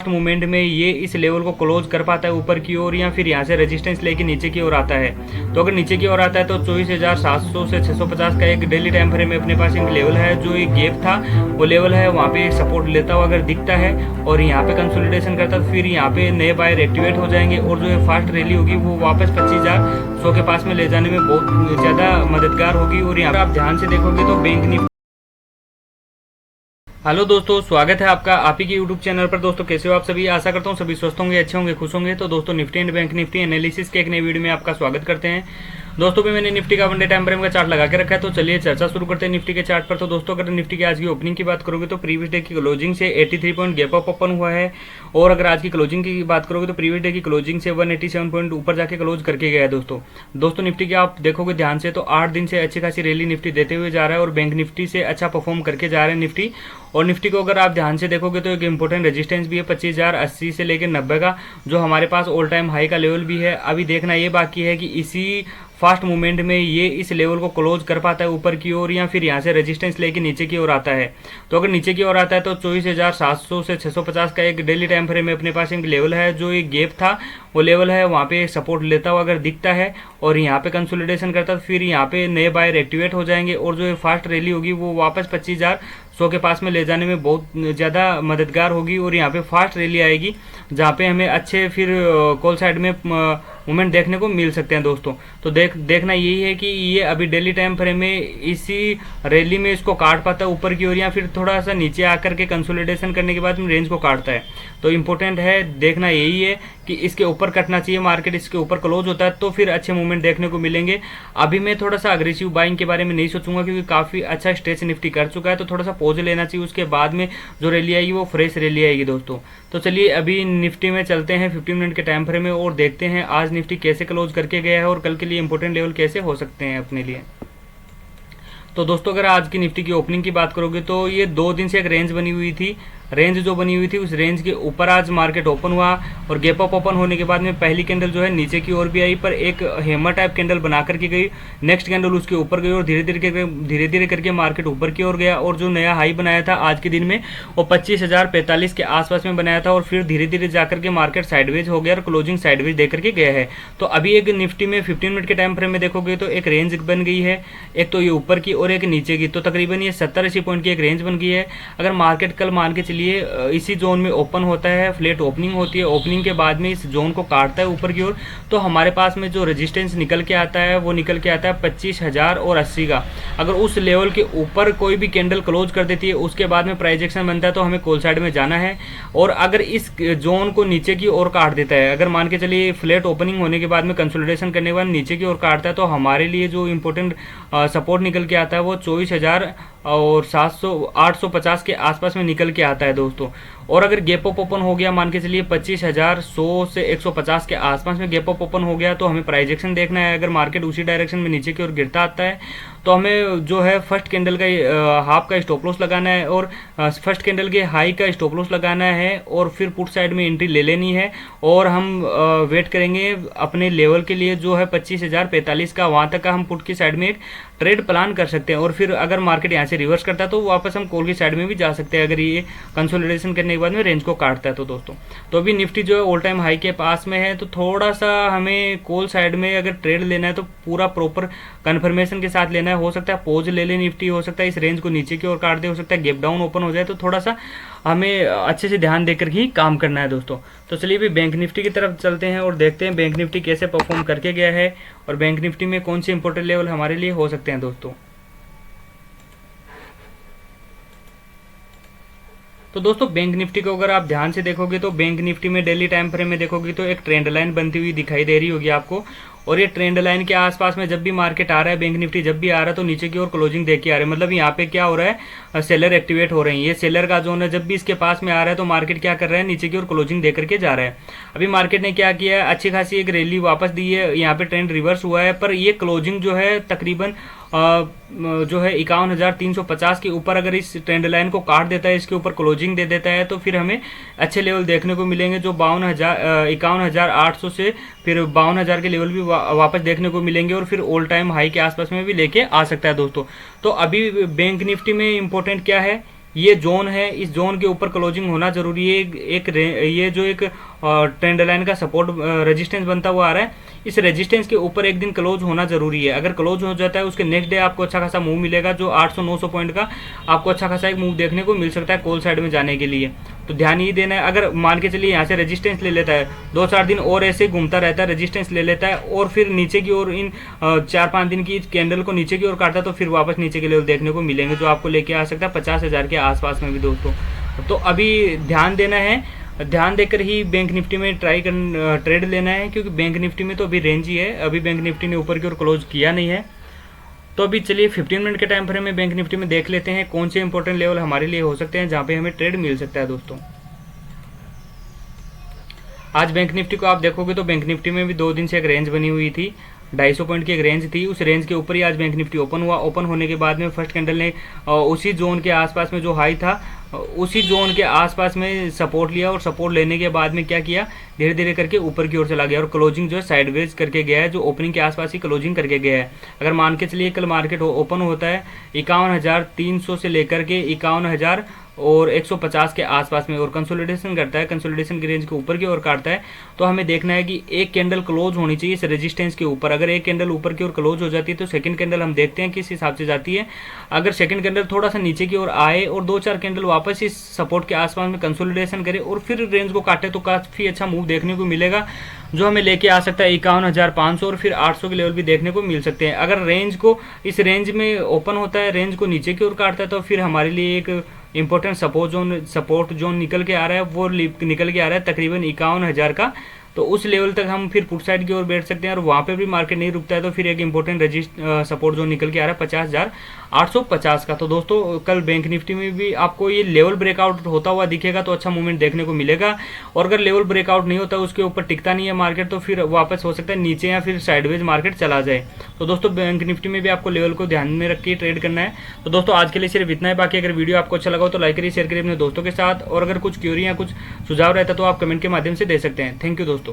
Movement में ये इस लेवल को क्लोज कर पाता है ऊपर की ओर, या फिर यहाँ से रेजिस्टेंस लेके नीचे की ओर आता है। तो अगर नीचे की ओर आता है तो 24,700 से 650 का एक डेली टाइम फ्रेम में अपने पास एक लेवल है, जो एक गैप था वो लेवल है, वहाँ पे सपोर्ट लेता हुआ अगर दिखता है और यहाँ पे कंसोलिडेशन करता है तो फिर यहाँ पे नए बायर एक्टिवेट हो जाएंगे और जो है फास्ट रैली होगी वो वापस 25,100 के पास में ले जाने में बहुत ज़्यादा मददगार होगी। और यहाँ पे आप ध्यान से देखोगे तो बैंक निफ्टी। हेलो दोस्तों, स्वागत है आपका आप ही के यूट्यूब चैनल पर। दोस्तों कैसे हो आप सभी? आशा करता हूँ सभी स्वस्थ होंगे, अच्छे होंगे, खुश होंगे। तो दोस्तों Nifty and bank Nifty analysis के एक नए वीडियो में आपका स्वागत करते हैं। दोस्तों भी मैंने निफ्टी का वन डे टाइम फ्रेम का चार्ट लगा के रखा है, तो चलिए चर्चा शुरू करते हैं निफ्टी के चार्ट पर। तो दोस्तों अगर निफ्टी की आज की ओपनिंग की बात करोगे तो प्रीवियस डे की क्लोजिंग से 83 पॉइंट गैप अप ओपन हुआ है, और अगर आज की क्लोजिंग की बात करोगे तो प्रीवियस डे की क्लोजिंग से 187 पॉइंट ऊपर जाके क्लोज करके गया है। दोस्तों निफ्टी की आप देखोगे ध्यान से तो 8 दिन से अच्छी खासी रैली निफ्टी देते हुए जा रहा है, और बैंक निफ्टी से अच्छा परफॉर्म करके जा रहे हैं निफ्टी। और निफ्टी को अगर आप ध्यान से देखोगे तो एक इंपॉर्टेंट रेजिस्टेंस भी है 25,080 से लेकर 90 का, जो हमारे पास ऑल टाइम हाई का लेवल भी है। अभी देखना ये बाकी है कि इसी फास्ट मूवमेंट में ये इस लेवल को क्लोज कर पाता है ऊपर की ओर, या फिर यहाँ से रेजिस्टेंस लेके नीचे की ओर आता है। तो अगर नीचे की ओर आता है तो 24,700 से 650 का एक डेली टाइम फ्रेम में अपने पास एक लेवल है, जो एक गैप था वो लेवल है, वहाँ पे सपोर्ट लेता हुआ अगर दिखता है और यहाँ पे कंसोलिडेशन करता है तो फिर यहाँ पे नए बायर एक्टिवेट हो जाएंगे और जो फास्ट रैली होगी वो वापस 25,100 के पास में ले जाने में बहुत ज़्यादा मददगार होगी। और यहाँ पे फास्ट रैली आएगी जहाँ पे हमें अच्छे फिर कॉल साइड में मूवमेंट देखने को मिल सकते हैं दोस्तों। तो देखना यही है कि ये अभी डेली टाइम फ्रेम में इसी रैली में इसको काट पाता है ऊपर की ओर, या फिर थोड़ा सा नीचे आकर के कंसोलिडेशन करने के बाद में रेंज को काटता है। तो इम्पोर्टेंट है, देखना यही है कि इसके ऊपर कटना चाहिए मार्केट, इसके ऊपर क्लोज होता है तो फिर अच्छे मूवमेंट देखने को मिलेंगे। अभी मैं थोड़ा सा अग्रेसिव बाइंग के बारे में नहीं सोचूंगा, क्योंकि काफ़ी अच्छा स्टेज निफ्टी कर चुका है, तो थोड़ा सा पॉज लेना चाहिए। उसके बाद में जो रैली आएगी वो फ्रेश रैली आएगी दोस्तों। तो चलिए अभी निफ्टी में चलते हैं 15 मिनट के टाइम फ्रेम में, और देखते हैं आज निफ्टी कैसे क्लोज करके गया है और कल के लिए इंपॉर्टेंट लेवल कैसे हो सकते हैं अपने लिए। तो दोस्तों अगर आज की निफ्टी की ओपनिंग की बात करोगे तो ये 2 दिन से एक रेंज बनी हुई थी, रेंज जो बनी हुई थी उस रेंज के ऊपर आज मार्केट ओपन हुआ, और गैप अप ओपन होने के बाद में पहली कैंडल जो है नीचे की ओर भी आई, पर एक हैमर टाइप कैंडल बना करके गई। नेक्स्ट कैंडल उसके ऊपर गई और धीरे धीरे करके मार्केट ऊपर की ओर गया, और जो नया हाई बनाया था आज के दिन में वो 25,045 के आसपास में बनाया था, और फिर धीरे धीरे जाकर के मार्केट साइडवेज हो गया और क्लोजिंग साइडवेज दे करके गया है। तो अभी एक निफ्टी में 15 मिनट के टाइम फ्रेम में देखोगे तो एक रेंज बन गई है, एक तो ये ऊपर की और एक नीचे की, तो तकरीबन ये 70-80 पॉइंट की एक रेंज बन गई है। अगर मार्केट कल मान के चलिए इसी जोन में ओपन होता है, फ्लैट ओपनिंग होती है, ओपनिंग के बाद में इस जोन को काटता है ऊपर की ओर, तो हमारे पास में जो रेजिस्टेंस निकल के आता है वो निकल के आता है 25,080 का। अगर उस लेवल के ऊपर कोई भी कैंडल क्लोज कर देती है उसके बाद में प्राइस एक्शन बनता है तो हमें कॉल साइड में जाना है। और अगर इस जोन को नीचे की ओर काट देता है, अगर मान के चलिए फ्लैट ओपनिंग होने के बाद में कंसोलिडेशन करने के बाद नीचे की ओर काटता है, तो हमारे लिए जो इंपॉर्टेंट सपोर्ट निकल के आता है वो 24,850 के आसपास में निकल के आता है दोस्तों। और अगर गैप अप ओपन हो गया, मान के चलिए 25,100 से 150 के आसपास में गैप अप ओपन हो गया, तो हमें प्राइस एक्शन देखना है। अगर मार्केट उसी डायरेक्शन में नीचे की ओर गिरता आता है तो हमें जो है फर्स्ट कैंडल का हाफ का स्टॉप लॉस लगाना है, और फर्स्ट कैंडल के हाई का स्टॉप लॉस लगाना है, और फिर पुट साइड में एंट्री ले लेनी है। और हम वेट करेंगे अपने लेवल के लिए जो है 25,045 का, वहाँ तक का हम पुट की साइड में एक ट्रेड प्लान कर सकते हैं। और फिर अगर मार्केट यहाँ से रिवर्स करता है तो वापस हम कॉल की साइड में भी जा सकते हैं, अगर ये कंसोलिडेशन करने के बाद में रेंज को काटता है तो दोस्तों। तो अभी निफ्टी जो है ऑल टाइम हाई के पास में है, तो थोड़ा सा हमें कॉल साइड में अगर ट्रेड लेना है तो पूरा प्रॉपर कंफर्मेशन के साथ लेना है। हो सकता है पोज ले ले निफ्टी, हो सकता है इस रेंज को नीचे की ओर काट दे, हो सकता है गैप डाउन ओपन हो जाए, तो थोड़ा सा हमें अच्छे से ध्यान देकर ही काम करना है दोस्तों। तो चलिए अभी बैंक निफ्टी की तरफ चलते हैं और देखते हैं बैंक निफ्टी कैसे परफॉर्म करके गया है, और बैंक निफ्टी में कौन से इंपॉर्टेंट लेवल हमारे लिए हो सकते हैं दोस्तों। तो दोस्तों बैंक निफ्टी को अगर आप ध्यान से देखोगे तो बैंक निफ्टी में डेली टाइम फ्रेम में देखोगे तो एक ट्रेंड लाइन बनती हुई दिखाई दे रही होगी आपको, और ये ट्रेंड लाइन के आसपास में जब भी मार्केट आ रहा है, बैंक निफ्टी जब भी आ रहा है तो नीचे की ओर क्लोजिंग देख के आ रहा है। मतलब यहाँ पे क्या हो रहा है, सेलर एक्टिवेट हो रहे हैं, ये सेलर का जोन है। जब भी इसके पास में आ रहा है तो मार्केट क्या कर रहा है, नीचे की ओर क्लोजिंग दे करके जा रहा है। अभी मार्केट ने क्या किया है, अच्छी खासी एक रैली वापस दी है, यहाँ पे ट्रेंड रिवर्स हुआ है, पर ये क्लोजिंग जो है तकरीबन जो है 51,350 के ऊपर अगर इस ट्रेंड लाइन को काट देता है, इसके ऊपर क्लोजिंग दे देता है, तो फिर हमें अच्छे लेवल देखने को मिलेंगे, जो 51,800 से फिर 52,000 के लेवल भी वापस देखने को मिलेंगे, और फिर ऑल टाइम हाई के आसपास में भी लेके आ सकता है दोस्तों। तो अभी बैंक निफ्टी में इंपॉर्टेंट क्या है ये जोन है, इस जोन के ऊपर क्लोजिंग होना जरूरी है। ये जो एक ट्रेंड लाइन का सपोर्ट रेजिस्टेंस बनता हुआ आ रहा है, इस रेजिस्टेंस के ऊपर एक दिन क्लोज होना जरूरी है। अगर क्लोज हो जाता है उसके नेक्स्ट डे आपको अच्छा खासा मूव मिलेगा, जो 800-900 पॉइंट का आपको अच्छा खासा एक मूव देखने को मिल सकता है कॉल साइड में जाने के लिए। तो ध्यान ये देना है, अगर मान के चलिए यहाँ से रेजिस्टेंस ले लेता है, 2-4 दिन और ऐसे घूमता रहता है, रेजिस्टेंस ले लेता है और फिर नीचे की ओर इन 4-5 दिन की कैंडल को नीचे की ओर काटता है, तो फिर वापस नीचे के लेवल देखने को मिलेंगे, जो आपको लेके आ सकता है 50,000 के आसपास में भी दोस्तों। तो अभी ध्यान देना है, ध्यान देकर ही बैंक निफ्टी में ट्रेड लेना है, क्योंकि बैंक निफ्टी में तो अभी रेंज ही है, अभी बैंक निफ्टी ने ऊपर की ओर क्लोज किया नहीं है। तो अभी चलिए 15 मिनट के टाइम फ्रेम में बैंक निफ्टी में देख लेते हैं कौन से इंपॉर्टेंट लेवल हमारे लिए हो सकते हैं जहां पे हमें ट्रेड मिल सकता है दोस्तों। आज बैंक निफ्टी को आप देखोगे तो बैंक निफ्टी में भी 2 दिन से एक रेंज बनी हुई थी, 250 पॉइंट की एक रेंज थी, उस रेंज के ऊपर ही आज बैंक निफ्टी ओपन हुआ। ओपन होने के बाद में फर्स्ट कैंडल ने उसी जोन के आसपास में जो हाई था उसी जोन के आसपास में सपोर्ट लिया, और सपोर्ट लेने के बाद में क्या किया, धीरे धीरे करके ऊपर की ओर चला गया और क्लोजिंग जो है साइडवेज करके गया है, जो ओपनिंग के आसपास ही क्लोजिंग करके गया है। अगर मान के चलिए कल मार्केट ओपन होता है 51,300 से लेकर के 51,000 और 150 के आसपास में और कंसोलिडेशन करता है, कंसोलिडेशन की रेंज के ऊपर की ओर काटता है, तो हमें देखना है कि एक कैंडल क्लोज होनी चाहिए इस रेजिस्टेंस के ऊपर। अगर एक कैंडल ऊपर की ओर क्लोज हो जाती है तो सेकंड कैंडल हम देखते हैं किस हिसाब से जाती है। अगर सेकंड कैंडल थोड़ा सा नीचे की ओर आए और 2-4 कैंडल वापस इस सपोर्ट के आसपास में कंसोलिडेशन करे और फिर रेंज को काटे, तो काफी अच्छा मूव देखने को मिलेगा, जो हमें लेके आ सकता है 51,500 और फिर 800 के लेवल भी देखने को मिल सकते हैं। अगर रेंज को इस रेंज में ओपन होता है, रेंज को नीचे की ओर काटता है, तो फिर हमारे लिए एक इंपॉर्टेंट सपोर्ट जोन निकल के आ रहा है, वो निकल के आ रहा है तकरीबन 51,000 का। तो उस लेवल तक हम फिर पुट साइड की ओर बैठ सकते हैं, और वहाँ पे भी मार्केट नहीं रुकता है तो फिर एक इंपॉर्टेंट सपोर्ट जोन निकल के आ रहा है 50,850 का। तो दोस्तों कल बैंक निफ्टी में भी आपको ये लेवल ब्रेकआउट होता हुआ दिखेगा तो अच्छा मूवमेंट देखने को मिलेगा, और अगर लेवल ब्रेकआउट नहीं होता, उसके ऊपर टिकता नहीं है मार्केट, तो फिर वापस हो सकता है नीचे या फिर साइडवेज मार्केट चला जाए। तो दोस्तों बैंक निफ्टी में भी आपको लेवल को ध्यान में रख के ट्रेड करना है। तो दोस्तों आज के लिए सिर्फ इतना है, बाकी अगर वीडियो आपको अच्छा लगा हो तो लाइक करिए, शेयर करिए अपने दोस्तों के साथ, और अगर कुछ क्यूरी या कुछ सुझाव रहता तो आप कमेंट के माध्यम से दे सकते हैं। थैंक यू दोस्तों।